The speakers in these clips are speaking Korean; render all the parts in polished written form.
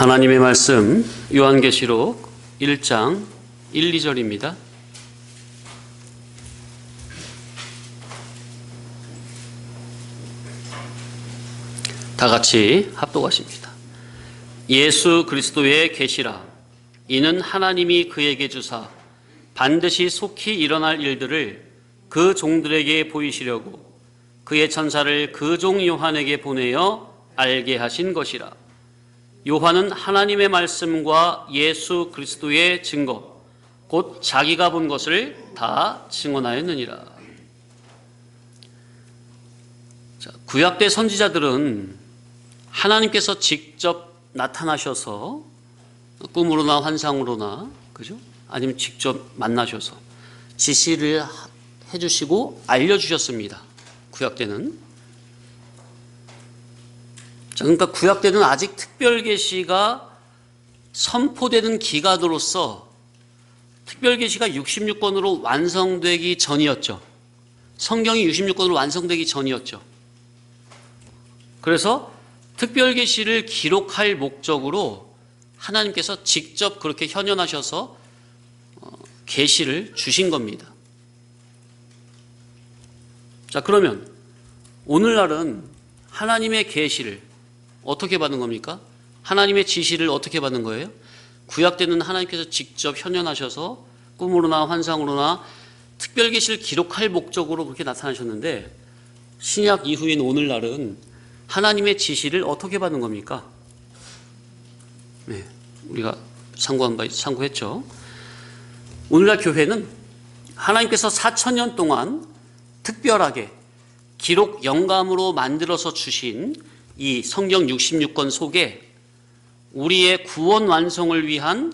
하나님의 말씀 요한계시록 1장 1, 2절입니다. 다 같이 합독하십니다. 예수 그리스도의 계시라. 이는 하나님이 그에게 주사 반드시 속히 일어날 일들을 그 종들에게 보이시려고 그의 천사를 그 종 요한에게 보내어 알게 하신 것이라. 요한은 하나님의 말씀과 예수 그리스도의 증거, 곧 자기가 본 것을 다 증언하였느니라. 자, 구약대 선지자들은 하나님께서 직접 나타나셔서 꿈으로나 환상으로나, 그죠? 아니면 직접 만나셔서 지시를 해주시고 알려주셨습니다. 구약대는. 자, 그러니까 구약대는 아직 특별계시가 선포되는 기간으로서 특별계시가 66권으로 완성되기 전이었죠. 성경이 66권으로 완성되기 전이었죠. 그래서 특별계시를 기록할 목적으로 하나님께서 직접 그렇게 현현하셔서 계시를 주신 겁니다. 자, 그러면 오늘날은 하나님의 계시를 어떻게 받는 겁니까? 하나님의 지시를 어떻게 받는 거예요? 구약 때는 하나님께서 직접 현현하셔서 꿈으로나 환상으로나 특별 계시를 기록할 목적으로 그렇게 나타나셨는데, 신약 이후인 오늘날은 하나님의 지시를 어떻게 받는 겁니까? 네, 우리가 상고했죠. 오늘날 교회는 하나님께서 4,000년 동안 특별하게 기록 영감으로 만들어서 주신 이 성경 66권 속에 우리의 구원 완성을 위한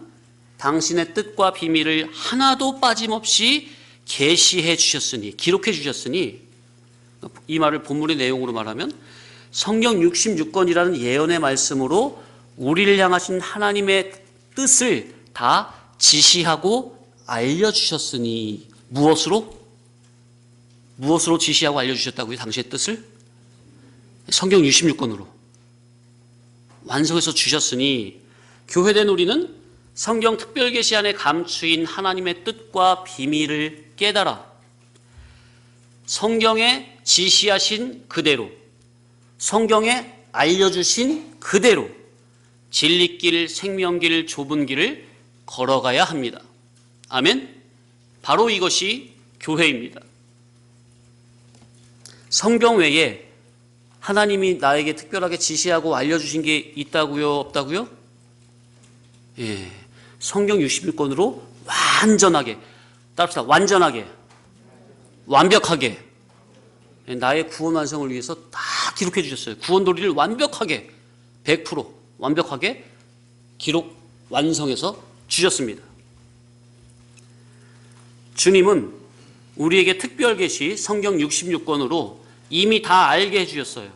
당신의 뜻과 비밀을 하나도 빠짐없이 계시해 주셨으니, 기록해 주셨으니, 이 말을 본문의 내용으로 말하면 성경 66권이라는 예언의 말씀으로 우리를 향하신 하나님의 뜻을 다 지시하고 알려주셨으니, 무엇으로 지시하고 알려주셨다고요? 당시의 뜻을? 성경 66권으로 완성해서 주셨으니, 교회된 우리는 성경 특별계시 안에 감추인 하나님의 뜻과 비밀을 깨달아 성경에 지시하신 그대로, 성경에 알려주신 그대로 진리길, 생명길, 좁은 길을 걸어가야 합니다. 아멘. 바로 이것이 교회입니다. 성경 외에 하나님이 나에게 특별하게 지시하고 알려주신 게 있다고요? 없다고요? 예, 성경 61권으로 완전하게, 따릅시다. 완전하게, 완벽하게 나의 구원 완성을 위해서 다 기록해 주셨어요. 구원 도리를 완벽하게, 100% 완벽하게 기록 완성해서 주셨습니다. 주님은 우리에게 특별 계시 성경 66권으로 이미 다 알게 해주셨어요.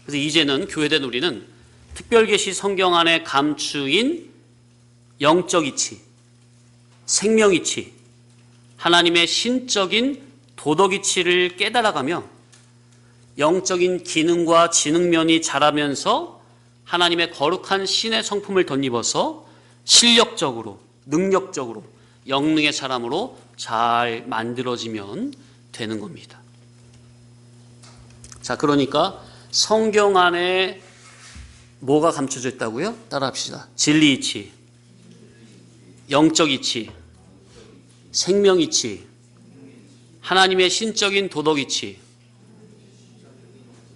그래서 이제는 교회된 우리는 특별계시 성경 안에 감추인 영적 이치, 생명 이치, 하나님의 신적인 도덕 이치를 깨달아가며 영적인 기능과 지능면이 자라면서 하나님의 거룩한 신의 성품을 덧입어서 실력적으로, 능력적으로, 영능의 사람으로 잘 만들어지면 되는 겁니다. 자, 그러니까 성경 안에 뭐가 감춰져 있다고요? 따라합시다. 진리 이치, 영적 이치, 생명 이치, 하나님의 신적인 도덕 이치,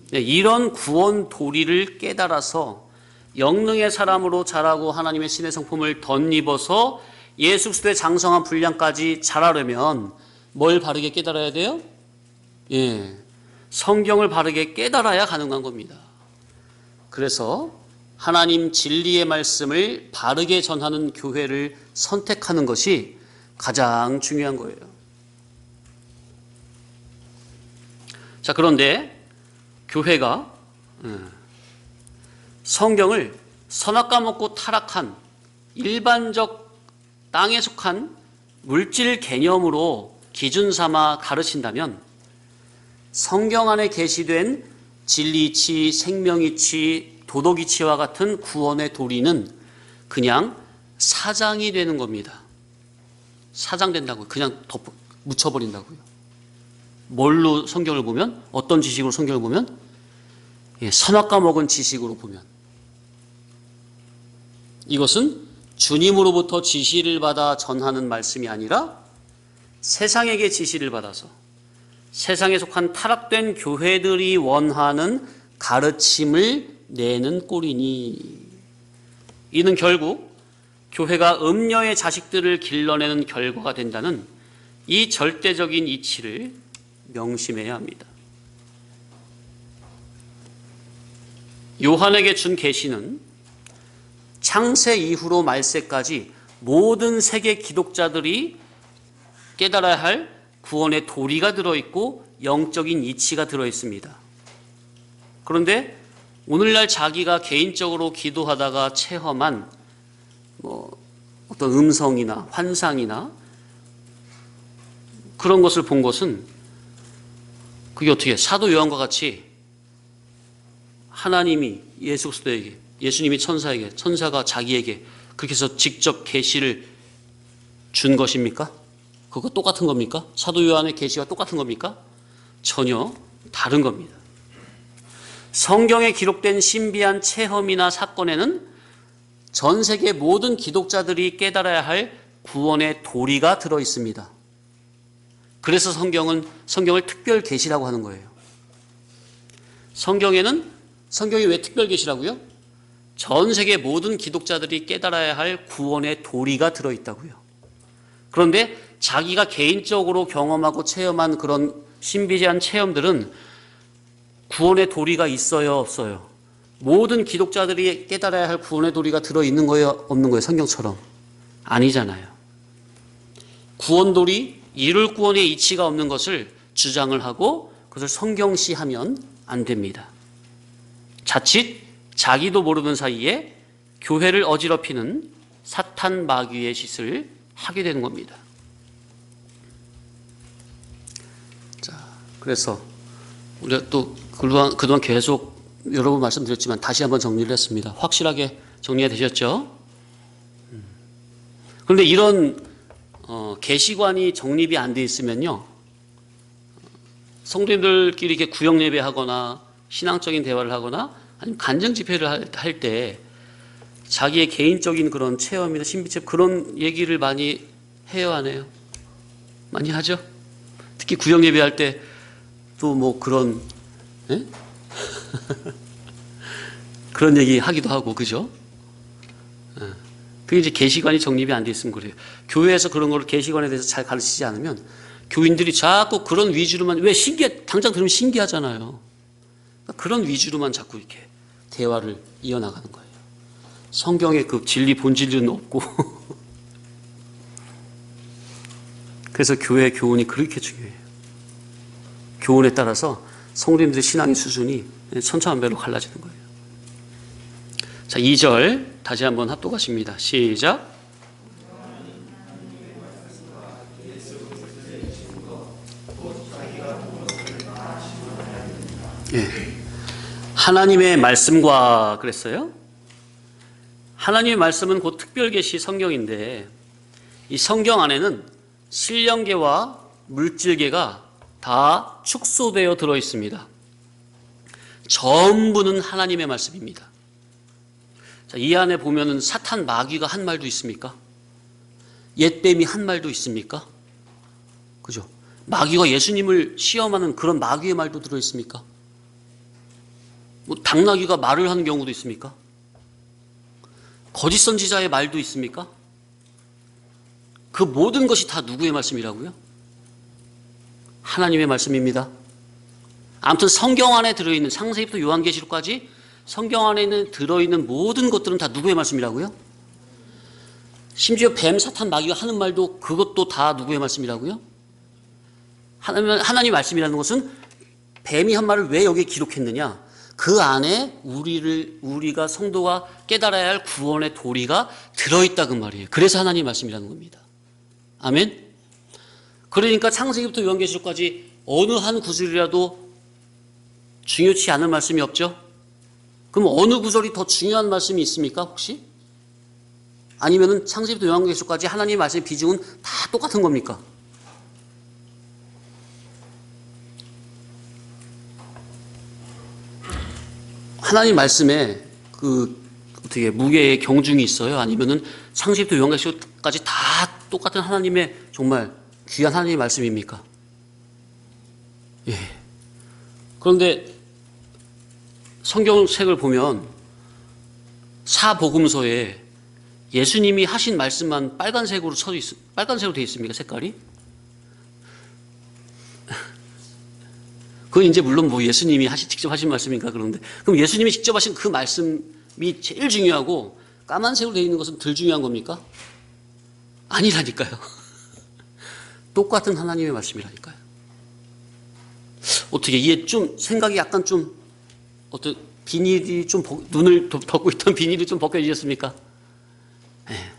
네, 이런 구원 도리를 깨달아서 영능의 사람으로 자라고 하나님의 신의 성품을 덧입어서 예수 그리스도의 장성한 분량까지 자라려면 뭘 바르게 깨달아야 돼요? 예, 성경을 바르게 깨달아야 가능한 겁니다. 그래서 하나님 진리의 말씀을 바르게 전하는 교회를 선택하는 것이 가장 중요한 거예요. 자, 그런데 교회가 성경을 선악 과먹고 타락한 일반적 땅에 속한 물질 개념으로 기준 삼아 가르친다면 성경 안에 계시된 진리이치, 생명이치, 도덕이치와 같은 구원의 도리는 그냥 사장이 되는 겁니다. 사장 된다고요. 그냥 묻혀버린다고요. 뭘로 성경을 보면? 어떤 지식으로 성경을 보면? 선악과 먹은 지식으로 보면. 이것은 주님으로부터 지시를 받아 전하는 말씀이 아니라 세상에게 지시를 받아서 세상에 속한 타락된 교회들이 원하는 가르침을 내는 꼴이니, 이는 결국 교회가 음녀의 자식들을 길러내는 결과가 된다는 이 절대적인 이치를 명심해야 합니다. 요한에게 준 계시는 창세 이후로 말세까지 모든 세계 기독자들이 깨달아야 할 구원의 도리가 들어있고 영적인 이치가 들어있습니다. 그런데 오늘날 자기가 개인적으로 기도하다가 체험한 어떤 음성이나 환상이나 그런 것을 본 것은, 그게 어떻게 사도 요한과 같이 하나님이 예수 그리스도에게, 예수님이 천사에게, 천사가 자기에게 그렇게 해서 직접 계시를 준 것입니까? 그거 똑같은 겁니까? 사도 요한의 계시와 똑같은 겁니까? 전혀 다른 겁니다. 성경에 기록된 신비한 체험이나 사건에는 전 세계 모든 기독자들이 깨달아야 할 구원의 도리가 들어 있습니다. 그래서 성경을 특별 계시라고 하는 거예요. 성경이 왜 특별 계시라고요? 전 세계 모든 기독자들이 깨달아야 할 구원의 도리가 들어 있다고요. 그런데 자기가 개인적으로 경험하고 체험한 그런 신비한 체험들은 구원의 도리가 있어요, 없어요? 모든 기독자들이 깨달아야 할 구원의 도리가 들어있는 거예요, 없는 거예요? 성경처럼 아니잖아요. 구원 도리, 이룰 구원의 이치가 없는 것을 주장을 하고 그것을 성경시하면 안 됩니다. 자칫 자기도 모르는 사이에 교회를 어지럽히는 사탄 마귀의 짓을 하게 되는 겁니다. 자, 그래서 우리가 또 그동안 계속 여러 번 말씀드렸지만 다시 한번 정리를 했습니다. 확실하게 정리가 되셨죠? 그런데 이런 계시관이 정립이 안 돼 있으면요, 성도님들끼리 이렇게 구역 예배하거나 신앙적인 대화를 하거나 아니면 간증 집회를 할 때 자기의 개인적인 그런 체험이나 신비체험 그런 얘기를 많이 해요, 안 해요? 많이 하죠? 특히 구역 예배할 때 또 뭐 그런 그런 얘기 하기도 하고, 그죠? 그게 이제 계시관이 정립이 안 돼 있으면 그래요. 교회에서 그런 걸 계시관에 대해서 잘 가르치지 않으면 교인들이 자꾸 그런 위주로만, 왜 당장 들으면 신기하잖아요. 그런 위주로만 자꾸 이렇게 대화를 이어나가는 거예요. 성경의 그 진리 본질은 없고 그래서 교회의 교훈이 그렇게 중요해요. 교훈에 따라서 성도님들의 신앙의 수준이 천차만별로 갈라지는 거예요. 자, 2절 다시 한번 합독하십니다. 시작. 예. 하나님의 말씀과 그랬어요. 하나님의 말씀은 곧 특별계시 성경인데, 이 성경 안에는 신령계와 물질계가 다 축소되어 들어 있습니다. 전부는 하나님의 말씀입니다. 자, 이 안에 보면은 사탄 마귀가 한 말도 있습니까? 옛뱀이 한 말도 있습니까? 그죠? 마귀가 예수님을 시험하는 그런 마귀의 말도 들어 있습니까? 뭐 당나귀가 말을 하는 경우도 있습니까? 거짓 선지자의 말도 있습니까? 그 모든 것이 다 누구의 말씀이라고요? 하나님의 말씀입니다. 아무튼 성경 안에 들어있는, 창세기부터 요한계시록까지 성경 안에 들어있는 모든 것들은 다 누구의 말씀이라고요? 심지어 뱀, 사탄, 마귀가 하는 말도 그것도 다 누구의 말씀이라고요? 하나님의 말씀이라는 것은 뱀이 한 말을 왜 여기에 기록했느냐? 그 안에 우리가 성도가 깨달아야 할 구원의 도리가 들어있다 그 말이에요. 그래서 하나님의 말씀이라는 겁니다. 아멘? 그러니까 창세기부터 요한계시록까지 어느 한 구절이라도 중요치 않은 말씀이 없죠? 그럼 어느 구절이 더 중요한 말씀이 있습니까, 혹시? 아니면은 창세기부터 요한계시록까지 하나님의 말씀의 비중은 다 똑같은 겁니까? 하나님 말씀에 어떻게 무게의 경중이 있어요? 아니면은 창세기부터 요한계시록까지 다 똑같은 하나님의 정말 귀한 하나님의 말씀입니까? 예. 그런데 성경책을 보면 사복음서에 예수님이 하신 말씀만 빨간색으로 빨간색으로 되어 있습니까? 색깔이? 그건 이제 물론 뭐 예수님이 직접 하신 말씀인가 그런데, 그럼 예수님이 직접 하신 그 말씀이 제일 중요하고 까만색으로 되어 있는 것은 덜 중요한 겁니까? 아니라니까요. 똑같은 하나님의 말씀이라니까요. 어떻게 이게 좀 생각이 약간 좀 어떤 비닐이 좀 눈을 덮고 있던 비닐이 좀 벗겨지셨습니까? 네.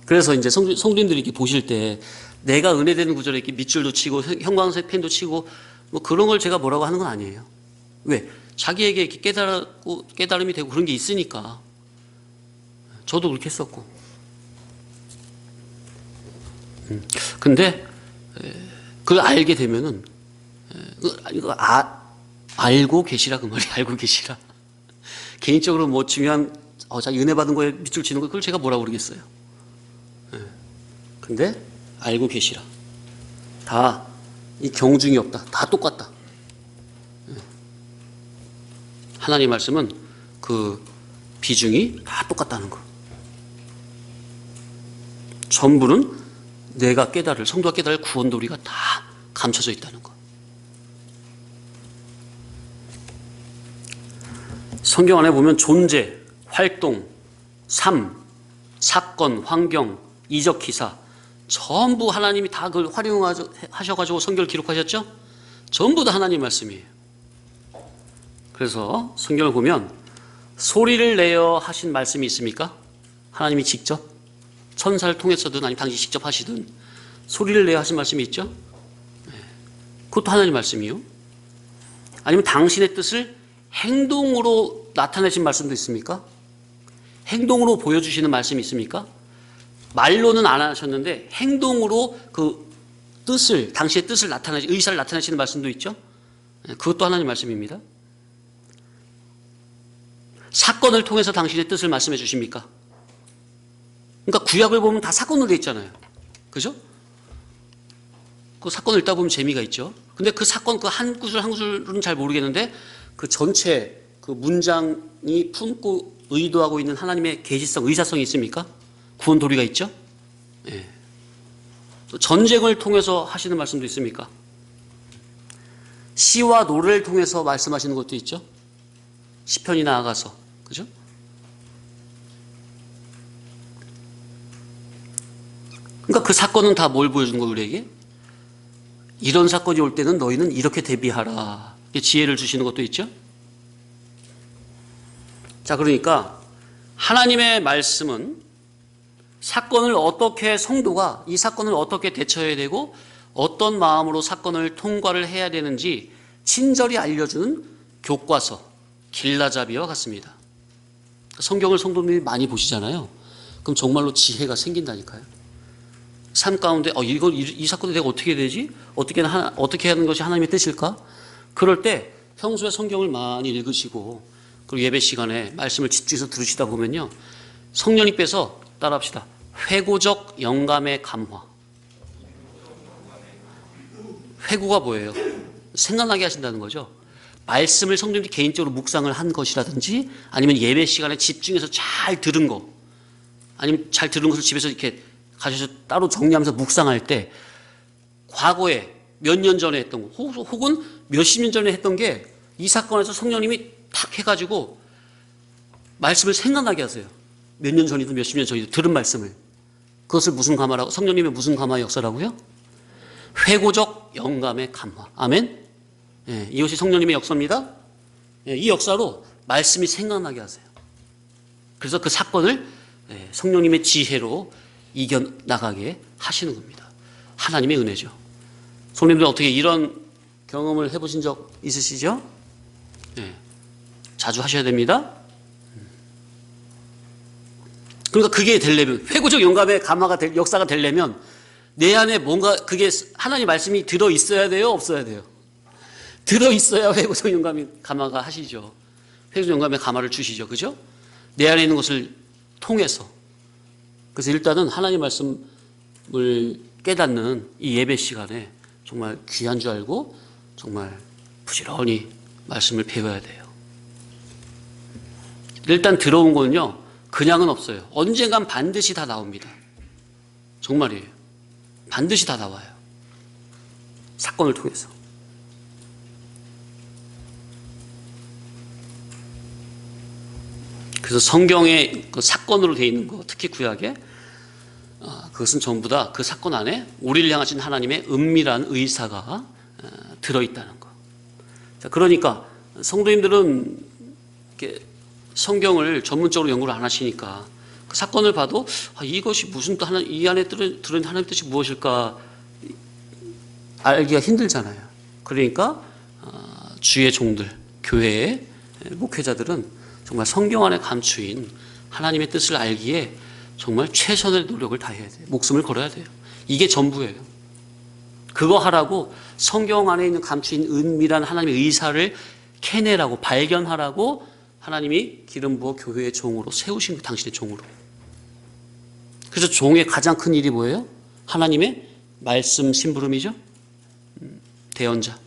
그래서 이제 성도님들이 이렇게 보실 때 내가 은혜되는 구절에 이렇게 밑줄도 치고 형광색 펜도 치고 뭐 그런 걸 제가 뭐라고 하는 건 아니에요. 왜? 자기에게 이렇게 깨달음이 되고 그런 게 있으니까. 저도 그렇게 했었고. 근데 그걸 알게 되면은 이거 알고 계시라 그 말이 알고 계시라. 개인적으로 뭐 중요한 자기 은혜 받은 거에 밑줄 치는 거 그걸 제가 뭐라고 그러겠어요. 근데 알고 계시라. 다 이 경중이 없다. 다 똑같다. 하나님 말씀은 그 비중이 다 똑같다는 거. 전부는 성도가 깨달을 구원 도리가 다 감춰져 있다는 거. 성경 안에 보면 존재, 활동, 삶, 사건, 환경, 이적 기사 전부 하나님이 다 그걸 활용하셔가지고 성경을 기록하셨죠? 전부 다 하나님 말씀이에요. 그래서 성경을 보면 소리를 내어 하신 말씀이 있습니까? 하나님이 직접 천사를 통해서든 아니면 당신이 직접 하시든 소리를 내어 하신 말씀이 있죠? 그것도 하나님 말씀이요. 아니면 당신의 뜻을 행동으로 나타내신 말씀도 있습니까? 행동으로 보여주시는 말씀이 있습니까? 말로는 안 하셨는데 행동으로 당신의 뜻을 의사를 나타내시는 말씀도 있죠? 그것도 하나님 말씀입니다. 사건을 통해서 당신의 뜻을 말씀해 주십니까? 그러니까 구약을 보면 다 사건으로 되어 있잖아요. 그죠? 그 사건을 읽다 보면 재미가 있죠. 근데 그 사건 한 구절 한 구절은 잘 모르겠는데 그 전체 그 문장이 품고 의도하고 있는 하나님의 계시성, 의사성이 있습니까? 구원 도리가 있죠? 예. 또 전쟁을 통해서 하시는 말씀도 있습니까? 시와 노래를 통해서 말씀하시는 것도 있죠? 시편이 나아가서. 그죠? 그러니까 그 사건은 다 뭘 보여주는 거예요, 우리에게? 이런 사건이 올 때는 너희는 이렇게 대비하라. 지혜를 주시는 것도 있죠? 자, 그러니까 하나님의 말씀은 사건을 어떻게 성도가 이 사건을 어떻게 대처해야 되고 어떤 마음으로 사건을 통과를 해야 되는지 친절히 알려주는 교과서, 길라잡이와 같습니다. 성경을 성도님이 많이 보시잖아요. 그럼 정말로 지혜가 생긴다니까요. 삶 가운데 이 사건을 내가 어떻게 해야 되지? 어떻게 하는 것이 하나님의 뜻일까? 그럴 때 평소에 성경을 많이 읽으시고 그리고 예배 시간에 말씀을 집중해서 들으시다 보면요. 성령님께서 따라합시다. 회고적 영감의 감화. 회고가 뭐예요? 생각나게 하신다는 거죠. 말씀을 성령님이 개인적으로 묵상을 한 것이라든지 아니면 예배 시간에 집중해서 잘 들은 거 아니면 잘 들은 것을 집에서 이렇게 가셔서 따로 정리하면서 묵상할 때 과거에 몇 년 전에 했던 거 혹은 몇십 년 전에 했던 게 이 사건에서 성령님이 탁 해가지고 말씀을 생각나게 하세요. 몇 년 전이든 몇십 년 전이든 들은 말씀을. 그것을 무슨 감화라고? 성령님의 무슨 감화의 역사라고요? 회고적 영감의 감화. 아멘? 예, 이것이 성령님의 역사입니다. 예, 이 역사로 말씀이 생각나게 하세요. 그래서 그 사건을 성령님의 지혜로 이겨나가게 하시는 겁니다. 하나님의 은혜죠. 성도님들 어떻게 이런 경험을 해보신 적 있으시죠? 예, 자주 하셔야 됩니다. 그러니까 그게 되려면, 회고적 영감의 역사가 되려면 내 안에 뭔가 그게 하나님 말씀이 들어있어야 돼요, 없어야 돼요? 들어있어야 회고적 영감이 감화가 하시죠. 회고적 영감의 감화를 주시죠. 그죠? 내 안에 있는 것을 통해서. 그래서 일단은 하나님 말씀을 깨닫는 이 예배 시간에 정말 귀한 줄 알고 정말 부지런히 말씀을 배워야 돼요. 일단 들어온 거는요, 그냥은 없어요. 언젠간 반드시 다 나옵니다. 정말이에요. 반드시 다 나와요. 사건을 통해서. 그래서 성경의 그 사건으로 되어 있는 거, 특히 구약에, 그것은 전부 다 그 사건 안에 우리를 향하신 하나님의 은밀한 의사가 들어있다는 거. 자, 그러니까 성도님들은 이렇게 성경을 전문적으로 연구를 안 하시니까 그 사건을 봐도 이것이 무슨 또 이 안에 들은 하나님 뜻이 무엇일까 알기가 힘들잖아요. 그러니까 주의 종들, 교회의 목회자들은 정말 성경 안에 감추인 하나님의 뜻을 알기에 정말 최선의 노력을 다해야 돼요. 목숨을 걸어야 돼요. 이게 전부예요. 그거 하라고 성경 안에 있는 감추인 은밀한 하나님의 의사를 캐내라고, 발견하라고 하나님이 기름 부어 교회의 종으로 세우신 거, 당신의 종으로. 그래서 종의 가장 큰 일이 뭐예요? 하나님의 말씀 심부름이죠. 대언자.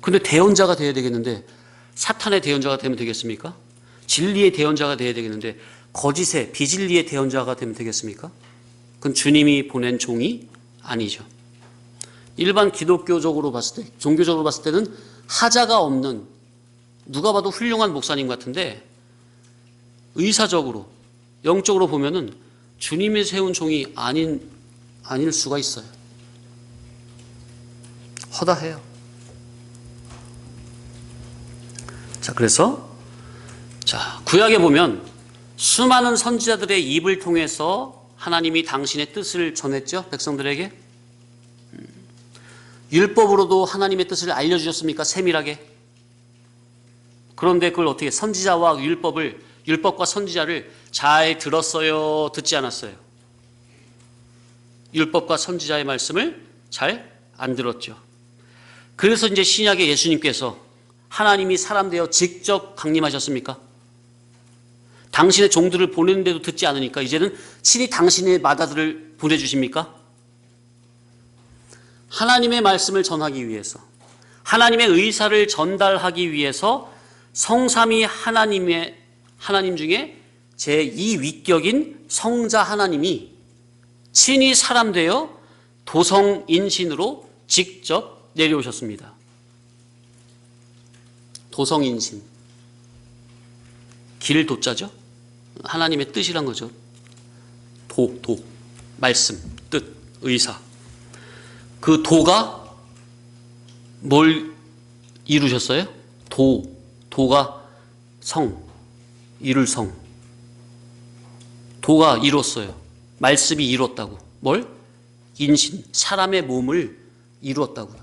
근데 대언자가 되어야 되겠는데 사탄의 대언자가 되면 되겠습니까? 진리의 대언자가 되어야 되겠는데 거짓의 비진리의 대언자가 되면 되겠습니까? 그건 주님이 보낸 종이 아니죠. 일반 기독교적으로 봤을 때, 종교적으로 봤을 때는 하자가 없는, 누가 봐도 훌륭한 목사님 같은데 의사적으로, 영적으로 보면은 주님이 세운 종이 아닐 수가 있어요. 허다해요. 자, 그래서 구약에 보면 수많은 선지자들의 입을 통해서 하나님이 당신의 뜻을 전했죠, 백성들에게. 율법으로도 하나님의 뜻을 알려주셨습니까? 세밀하게. 그런데 그걸 어떻게, 선지자와 율법과 선지자를 잘 들었어요, 듣지 않았어요? 율법과 선지자의 말씀을 잘 안 들었죠. 그래서 이제 신약의 예수님께서 하나님이 사람 되어 직접 강림하셨습니까? 당신의 종들을 보내는데도 듣지 않으니까 이제는 친히 당신의 마다들을 보내주십니까? 하나님의 말씀을 전하기 위해서, 하나님의 의사를 전달하기 위해서 성삼위 하나님 중에 제2위격인 성자 하나님이 친히 사람 되어 도성인신으로 직접 내려오셨습니다. 도성인신. 길 도자죠? 하나님의 뜻이란 거죠. 말씀, 뜻, 의사. 그 도가 뭘 이루셨어요? 도가 성, 이룰 성. 도가 이뤘어요. 말씀이 이뤘다고. 뭘? 인신, 사람의 몸을 이루었다고요.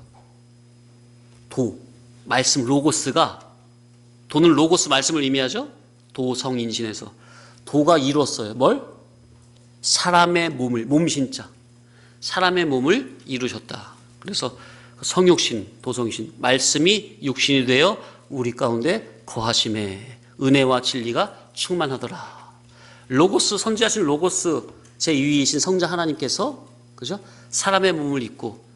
말씀, 로고스가, 도는 로고스 말씀을 의미하죠? 도성인신에서 도가 이뤘어요. 뭘? 사람의 몸을, 몸신자, 사람의 몸을 이루셨다. 그래서 성육신, 도성신, 말씀이 육신이 되어 우리 가운데 거하심에 은혜와 진리가 충만하더라. 로고스, 선지하신 로고스 제2위이신 성자 하나님께서, 그죠? 사람의 몸을 입고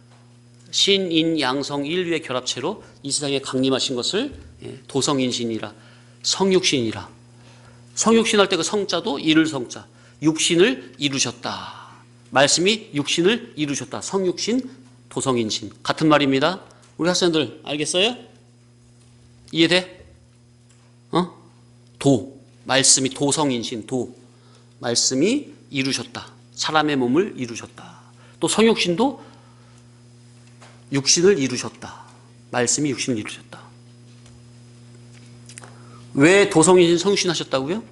신인 양성 인류의 결합체로 이 세상에 강림하신 것을 도성인신이라, 성육신이라. 성육신할 때 그 성자도 이룰 성자, 육신을 이루셨다. 말씀이 육신을 이루셨다. 성육신, 도성인신. 같은 말입니다. 우리 학생들 알겠어요? 이해돼? 말씀이 도성인신, 말씀이 이루셨다. 사람의 몸을 이루셨다. 또 성육신도 육신을 이루셨다. 말씀이 육신을 이루셨다. 왜 도성인신, 성육신 하셨다고요?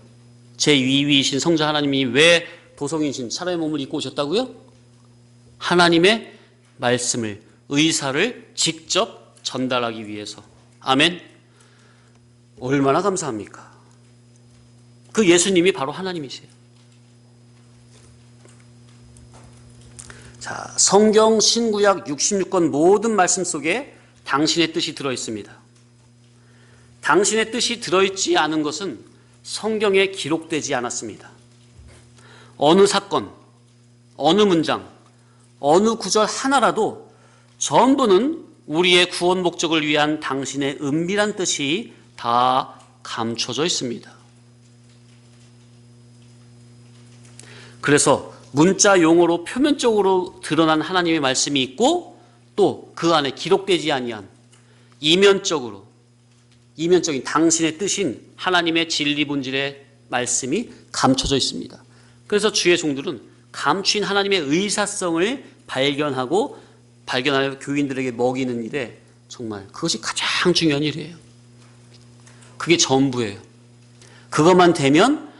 제2위이신 성자 하나님이 왜 도성인신, 사람의 몸을 입고 오셨다고요? 하나님의 말씀을, 의사를 직접 전달하기 위해서. 아멘. 얼마나 감사합니까? 그 예수님이 바로 하나님이세요. 자, 성경 신구약 66권 모든 말씀 속에 당신의 뜻이 들어있습니다. 당신의 뜻이 들어있지 않은 것은 성경에 기록되지 않았습니다. 어느 사건, 어느 문장, 어느 구절 하나라도 전부는 우리의 구원 목적을 위한 당신의 은밀한 뜻이 다 감춰져 있습니다. 그래서 문자 용어로 표면적으로 드러난 하나님의 말씀이 있고 또 그 안에 기록되지 아니한 이면적인 당신의 뜻인 하나님의 진리 본질의 말씀이 감춰져 있습니다. 그래서 주의 종들은 감추인 하나님의 의사성을 발견하여 교인들에게 먹이는 일에 정말 그것이 가장 중요한 일이에요. 그게 전부예요. 그것만 되면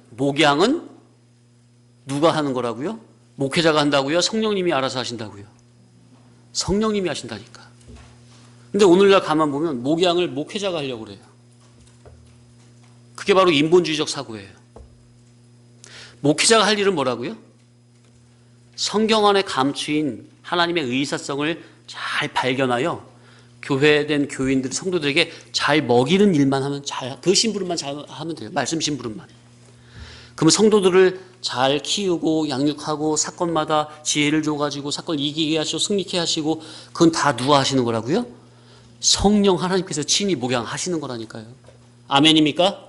목양은 누가 하는 거라고요? 목회자가 한다고요? 성령님이 알아서 하신다고요? 성령님이 하신다니까. 근데 오늘날 가만 보면 목양을 목회자가 하려고 그래요. 그게 바로 인본주의적 사고예요. 목회자가 할 일은 뭐라고요? 성경 안에 감추인 하나님의 의사성을 잘 발견하여 교회된 교인들, 성도들에게 잘 먹이는 일만 하면 그 심부름만 잘 하면 돼요. 말씀 심부름만. 그러면 성도들을 잘 키우고 양육하고 사건마다 지혜를 줘가지고 사건을 이기게 하시고 승리케 하시고 그건 다 누가 하시는 거라고요? 성령 하나님께서 친히 목양하시는 거라니까요. 아멘입니까?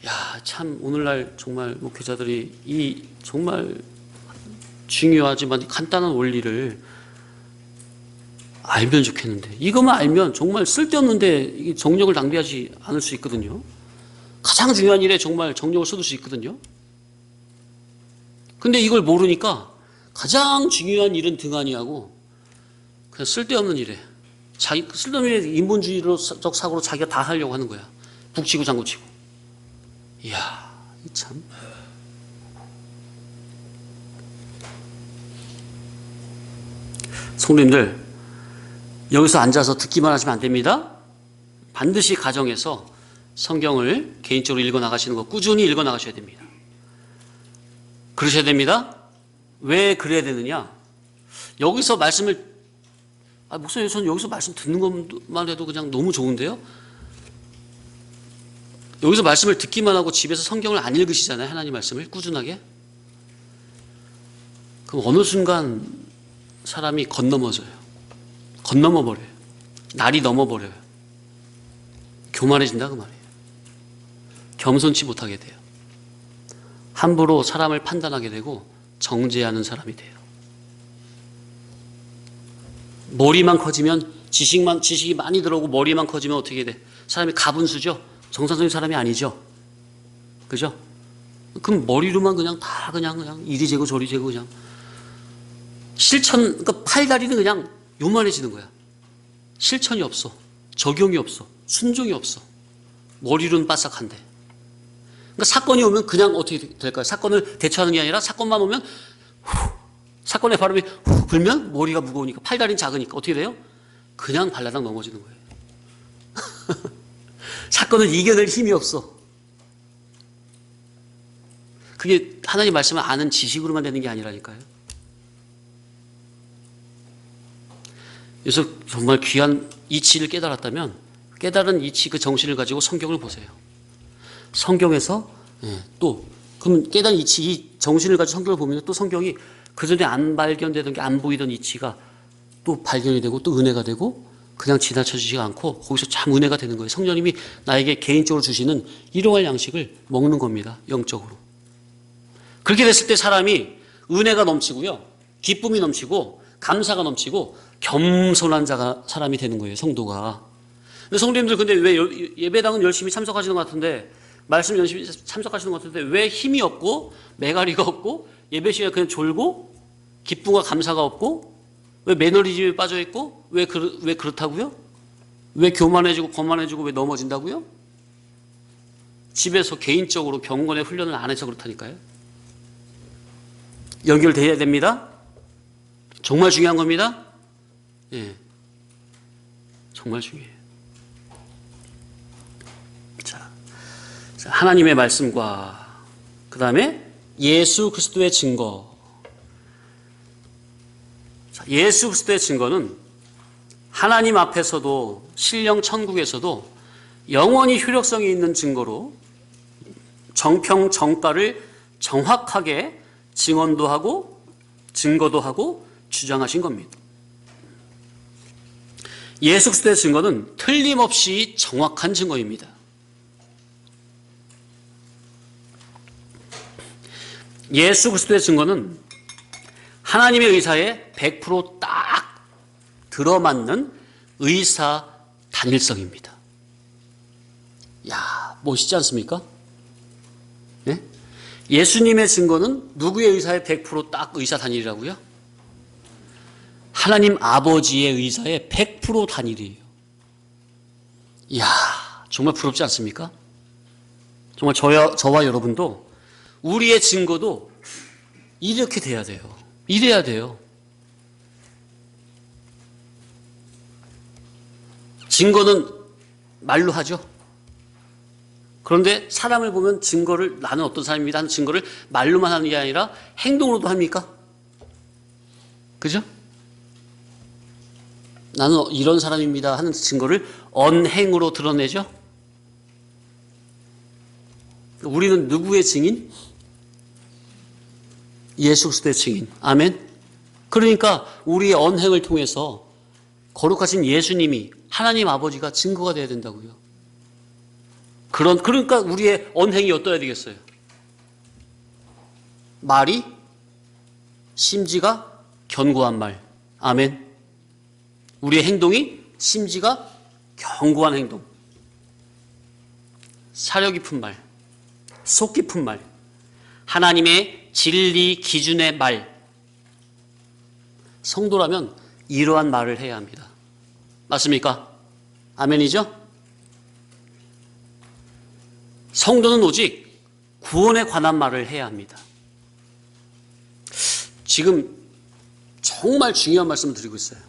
야, 참 오늘날 정말 목회자들이 이 정말 중요하지만 간단한 원리를 알면 좋겠는데 이것만 알면 정말 쓸데없는데 정력을 낭비하지 않을 수 있거든요. 가장 중요한 일에 정말 정력을 쏟을 수 있거든요. 근데 이걸 모르니까 가장 중요한 일은 등한히하고 그냥 쓸데없는 일에 쓸데없는 일에 인본주의적 사고로 자기가 다 하려고 하는 거야. 북치고 장구치고. 이야, 참. 성도님들, 여기서 앉아서 듣기만 하시면 안 됩니다. 반드시 가정에서 성경을 개인적으로 읽어 나가시는 거 꾸준히 읽어 나가셔야 됩니다. 그러셔야 됩니다. 왜 그래야 되느냐? 여기서 말씀을 목사님, 저는 여기서 말씀 듣는 것만 해도 그냥 너무 좋은데요. 여기서 말씀을 듣기만 하고 집에서 성경을 안 읽으시잖아요. 하나님 말씀을 꾸준하게. 그럼 어느 순간 사람이 건너버려요. 날이 넘어버려요. 교만해진다 그 말이에요. 겸손치 못하게 돼요. 함부로 사람을 판단하게 되고 정죄하는 사람이 돼요. 머리만 커지면 지식이 많이 들어오고 머리만 커지면 어떻게 돼? 사람이 가분수죠. 정상적인 사람이 아니죠. 그죠? 그럼 머리로만 그냥 다 그냥 이리 재고 저리 재고 그냥 그러니까 팔다리는 그냥 요만해지는 거야. 실천이 없어. 적용이 없어. 순종이 없어. 머리로는 바싹한데. 그러니까 사건이 오면 그냥 어떻게 될까요? 사건을 대처하는 게 아니라 사건만 오면 사건의 바람이 불면 머리가 무거우니까 팔다리는 작으니까 어떻게 돼요? 그냥 발라당 넘어지는 거예요. 사건을 이겨낼 힘이 없어. 그게 하나님 말씀을 아는 지식으로만 되는 게 아니라니까요. 그래서 정말 귀한 이치를 깨달았다면 깨달은 이치 그 정신을 가지고 성경을 보세요. 성경에서 또 그럼 깨달은 이치 이 정신을 가지고 성경을 보면 또 성경이 그전에 안 발견되던 게 안 보이던 이치가 또 발견이 되고 또 은혜가 되고 그냥 지나쳐지지 않고 거기서 참 은혜가 되는 거예요. 성령님이 나에게 개인적으로 주시는 일용할 양식을 먹는 겁니다. 영적으로. 그렇게 됐을 때 사람이 은혜가 넘치고요. 기쁨이 넘치고 감사가 넘치고 겸손한 사람이 되는 거예요. 성도가. 근데 성도님들 근데 왜 예배당은 열심히 참석하시는 것 같은데 말씀 열심히 참석하시는 것 같은데 왜 힘이 없고 매가리가 없고 예배 시간에 그냥 졸고 기쁨과 감사가 없고 왜 매너리즘에 빠져 있고 왜 그렇다고요? 왜 교만해지고 거만해지고 왜 넘어진다고요? 집에서 개인적으로 경건의 훈련을 안 해서 그렇다니까요. 연결돼야 됩니다. 정말 중요한 겁니다. 예. 정말 중요해요. 자, 하나님의 말씀과 그 다음에 예수 그리스도의 증거. 자, 예수 그리스도의 증거는 하나님 앞에서도 신령 천국에서도 영원히 효력성이 있는 증거로 정평 정가를 정확하게 증언도 하고 증거도 하고 주장하신 겁니다. 예수 그리스도의 증거는 틀림없이 정확한 증거입니다. 예수 그리스도의 증거는 하나님의 의사에 100%딱 들어맞는 의사 단일성입니다. 야, 멋있지 않습니까? 네? 예수님의 증거는 누구의 의사에 100%딱 의사 단일이라고요? 하나님 아버지의 의사에 100% 단일이에요. 이야, 정말 부럽지 않습니까? 정말 저와 여러분도 우리의 증거도 이렇게 돼야 돼요. 이래야 돼요. 증거는 말로 하죠. 그런데 사람을 보면 증거를 나는 어떤 사람입니다 하는 증거를 말로만 하는 게 아니라 행동으로도 합니까? 그죠? 나는 이런 사람입니다 하는 증거를 언행으로 드러내죠. 우리는 누구의 증인? 예수 그리스도의 증인. 아멘. 그러니까 우리의 언행을 통해서 거룩하신 예수님이 하나님 아버지가 증거가 되어야 된다고요. 그러니까 우리의 언행이 어떠해야 되겠어요? 말이 심지가 견고한 말. 아멘. 우리의 행동이 심지가 견고한 행동. 사려 깊은 말. 속 깊은 말. 하나님의 진리 기준의 말. 성도라면 이러한 말을 해야 합니다. 맞습니까? 아멘이죠? 성도는 오직 구원에 관한 말을 해야 합니다. 지금 정말 중요한 말씀을 드리고 있어요.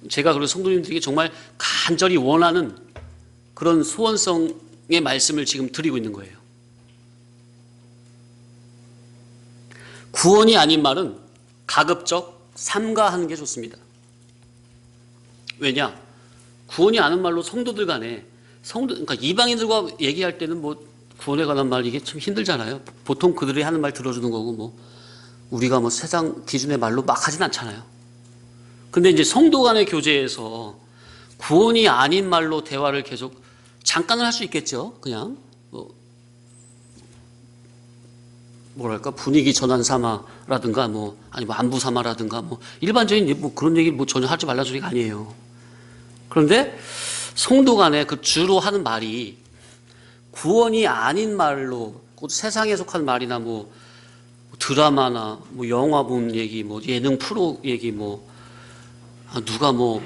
제가 그리고 성도님들에게 정말 간절히 원하는 그런 소원성의 말씀을 지금 드리고 있는 거예요. 구원이 아닌 말은 가급적 삼가하는 게 좋습니다. 왜냐? 구원이 아닌 말로 성도들 간에 그러니까 이방인들과 얘기할 때는 뭐 구원에 관한 말 이게 참 힘들잖아요. 보통 그들이 하는 말 들어주는 거고 뭐 우리가 뭐 세상 기준의 말로 막 하진 않잖아요. 근데 이제 성도 간의 교제에서 구원이 아닌 말로 대화를 계속 잠깐은 할 수 있겠죠. 그냥 뭐랄까 분위기 전환 삼아라든가 뭐 아니 뭐 안부 삼아라든가 뭐 일반적인 뭐 그런 얘기 뭐 전혀 하지 말라는 소리가 아니에요. 그런데 성도 간에 그 주로 하는 말이 구원이 아닌 말로 세상에 속한 말이나 뭐 드라마나 뭐 영화 본 얘기 뭐 예능 프로 얘기 뭐 누가 뭐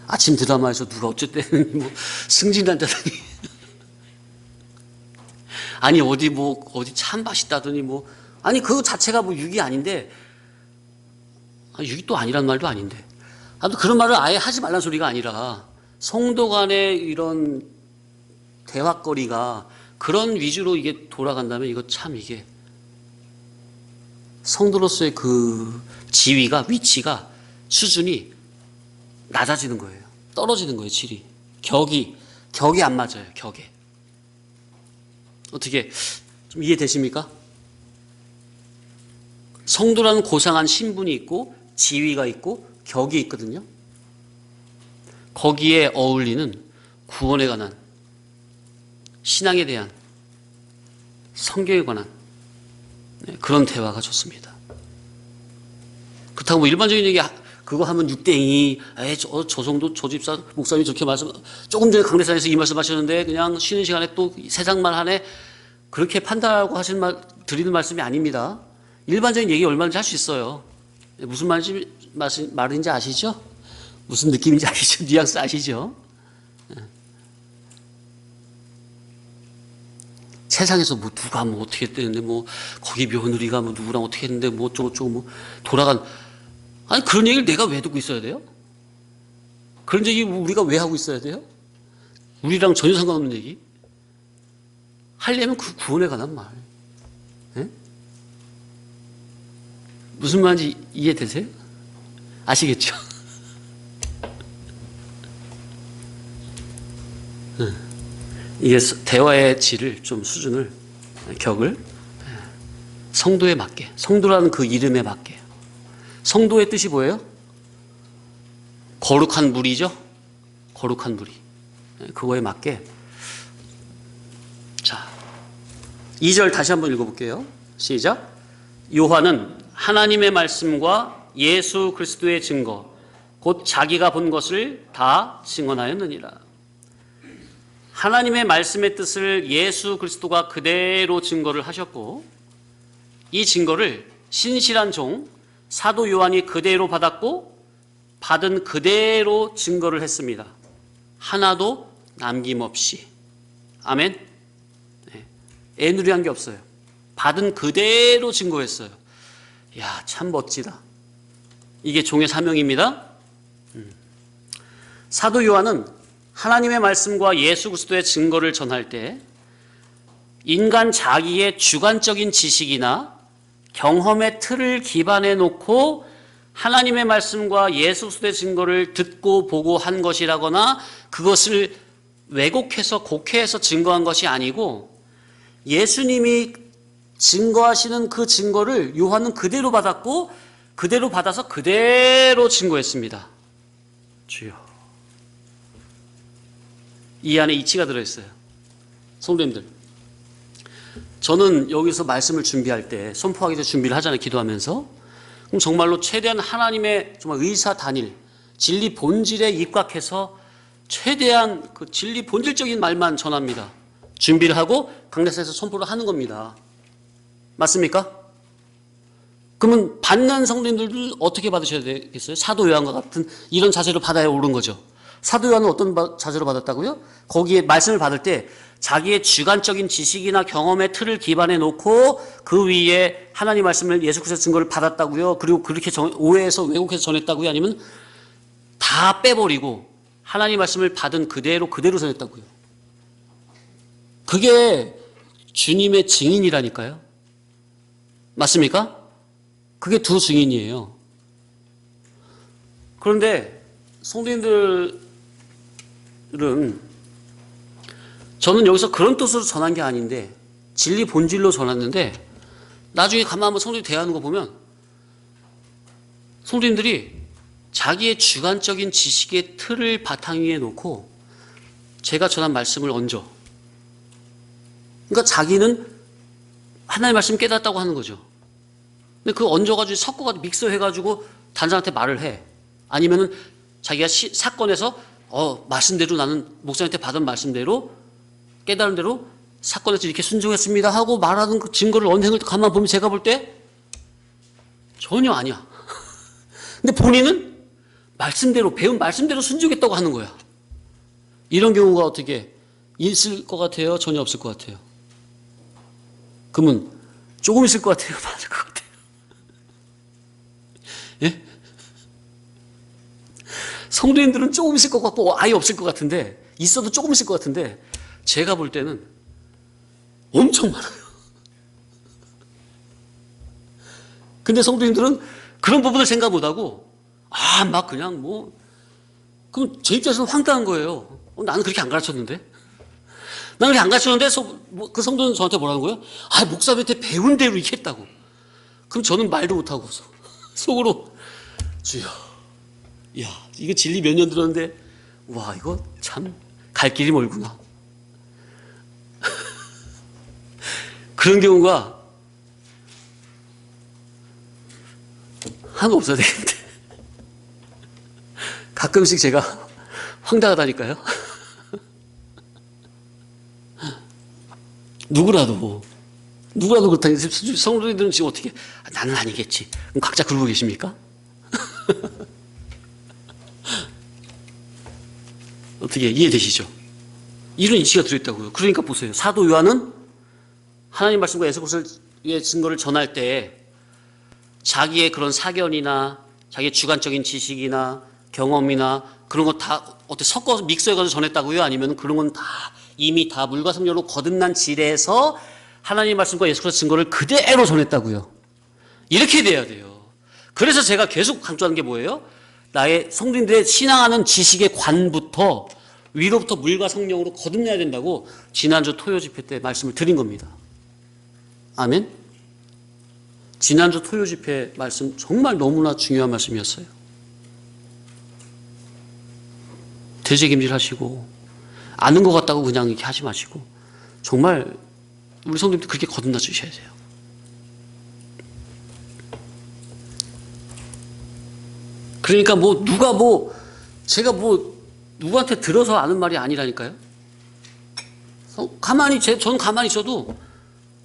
아침 드라마에서 누가 어쨌든 뭐 승진한다더니 아니 어디 참 맛있다더니 뭐 아니 그거 자체가 뭐 유기 아닌데 유기 또 아니란 말도 아닌데 아무튼 그런 말을 아예 하지 말란 소리가 아니라 성도 간의 이런 대화거리가 그런 위주로 이게 돌아간다면 이거 참 이게 성도로서의 그 지위가 위치가 수준이 낮아지는 거예요. 떨어지는 거예요. 질이 격이 안 맞아요. 격에 어떻게 좀 이해되십니까? 성도라는 고상한 신분이 있고 지위가 있고 격이 있거든요. 거기에 어울리는 구원에 관한 신앙에 대한 성경에 관한 그런 대화가 좋습니다. 그렇다고 뭐 일반적인 얘기 그거 하면 육땡이 저 정도 저 집사 목사님이 저렇게 말씀 조금 전에 강대상에서 이 말씀 하셨는데 그냥 쉬는 시간에 또 세상만 하네 그렇게 판단하고 하시는 말 드리는 말씀이 아닙니다. 일반적인 얘기 얼마든지 할 수 있어요. 무슨 말인지 아시죠? 무슨 느낌인지 아시죠? 뉘앙스 아시죠? 세상에서 뭐 누가 뭐 어떻게 했는데 뭐 거기 며느리가 뭐 누구랑 어떻게 했는데 뭐 어쩌고저쩌고 뭐 돌아간 아니 그런 얘기를 내가 왜 듣고 있어야 돼요? 그런 얘기 우리가 왜 하고 있어야 돼요? 우리랑 전혀 상관없는 얘기. 하려면 그 구원에 관한 말. 예? 무슨 말인지 이해되세요? 아시겠죠? 이게 대화의 질을 좀 수준을 격을 성도에 맞게, 성도라는 그 이름에 맞게. 성도의 뜻이 뭐예요? 거룩한 무리죠? 거룩한 무리. 그거에 맞게. 자, 2절 다시 한번 읽어볼게요. 시작. 요한은 하나님의 말씀과 예수 그리스도의 증거, 곧 자기가 본 것을 다 증언하였느니라. 하나님의 말씀의 뜻을 예수 그리스도가 그대로 증거를 하셨고, 이 증거를 신실한 종 사도 요한이 그대로 받았고 받은 그대로 증거를 했습니다. 하나도 남김없이. 아멘. 네. 애누리한 게 없어요. 받은 그대로 증거했어요. 이야, 참 멋지다. 이게 종의 사명입니다. 사도 요한은 하나님의 말씀과 예수 그리스도의 증거를 전할 때 인간 자기의 주관적인 지식이나 경험의 틀을 기반에 놓고 하나님의 말씀과 예수 그리스도의 증거를 듣고 보고 한 것이라거나 그것을 왜곡해서 곡해해서 증거한 것이 아니고 예수님이 증거하시는 그 증거를 요한은 그대로 받았고 그대로 받아서 그대로 증거했습니다. 주여. 이 안에 이치가 들어있어요. 성도님들, 저는 여기서 말씀을 준비할 때 선포하기 전에 준비를 하잖아요. 기도하면서. 그럼 정말로 최대한 하나님의 정말 의사 단일, 진리 본질에 입각해서 최대한 그 진리 본질적인 말만 전합니다. 준비를 하고 강대상에서 선포를 하는 겁니다. 맞습니까? 그러면 받는 성도님들도 어떻게 받으셔야 되겠어요? 사도 요한과 같은 이런 자세로 받아야 옳은 거죠. 사도 요한은 어떤 자세로 받았다고요? 거기에 말씀을 받을 때 자기의 주관적인 지식이나 경험의 틀을 기반에 놓고 그 위에 하나님 말씀을 예수 그리스도의 증거를 받았다고요? 그리고 그렇게 오해해서 왜곡해서 전했다고요? 아니면 다 빼버리고 하나님 말씀을 받은 그대로 전했다고요? 그게 주님의 증인이라니까요. 맞습니까? 그게 두 증인이에요. 그런데 성도님들은 저는 여기서 그런 뜻으로 전한 게 아닌데 진리 본질로 전했는데 나중에 가만 한번 성도들이 대하는 거 보면 성도님들이 자기의 주관적인 지식의 틀을 바탕 위에 놓고 제가 전한 말씀을 얹어. 그러니까 자기는 하나님의 말씀 깨닫다고 하는 거죠. 근데 그 얹어가지고 섞어가지고 믹서해가지고 다른 사람한테 말을 해. 아니면은 자기가 사건에서 말씀대로 나는 목사님한테 받은 말씀대로 깨달은 대로 사건에서 이렇게 순종했습니다 하고 말하는 그 증거를 언행을 가만 보면 제가 볼 때 전혀 아니야. 근데 본인은 말씀대로 배운 말씀대로 순종했다고 하는 거야. 이런 경우가 어떻게 있을 것 같아요? 전혀 없을 것 같아요. 그러면 조금 있을 것 같아요? 많을 것 같아요? 예? 성도님들은 조금 있을 것 같고 아예 없을 것 같은데 있어도 조금 있을 것 같은데 제가 볼 때는 엄청 많아요. 근데 성도님들은 그런 부분을 생각 못하고 막 그냥 그럼 제 입장에서는 황당한 거예요. 나는 그렇게 안 가르쳤는데? 나는 그렇게 안 가르쳤는데 그 성도는 저한테 뭐라는 거예요? 목사님한테 배운 대로 이렇게 했다고. 그럼 저는 말도 못하고 속으로 주여, 야, 이거 진리 몇 년 들었는데 와, 이거 참 갈 길이 멀구나. 그런 경우가 하나 없어야 되겠는데 가끔씩 제가 황당하다니까요. 누구라도 그렇다니. 성도님들은 지금 어떻게 나는 아니겠지. 그럼 각자 그러고 계십니까? 어떻게 이해되시죠? 이런 이치가 들어있다고요. 그러니까 보세요. 사도 요한은 하나님 말씀과 예수 그리스도의 증거를 전할 때 자기의 그런 사견이나 자기의 주관적인 지식이나 경험이나 그런 거 다 어떻게 섞어서 믹서해가지고 전했다고요? 아니면 그런 건 다 이미 다 물과 성령으로 거듭난 지레에서 하나님의 말씀과 예수 그리스도의 증거를 그대로 전했다고요? 이렇게 돼야 돼요. 그래서 제가 계속 강조하는 게 뭐예요? 나의 성도님들의 신앙하는 지식의 관부터 위로부터 물과 성령으로 거듭내야 된다고 지난주 토요 집회 때 말씀을 드린 겁니다. 아멘? 지난주 토요 집회 말씀 정말 너무나 중요한 말씀이었어요. 되새김질 하시고 아는 것 같다고 그냥 이렇게 하지 마시고 정말 우리 성도님들 그렇게 거듭나 주셔야 돼요. 그러니까 제가 누구한테 들어서 아는 말이 아니라니까요. 저는 가만히 있어도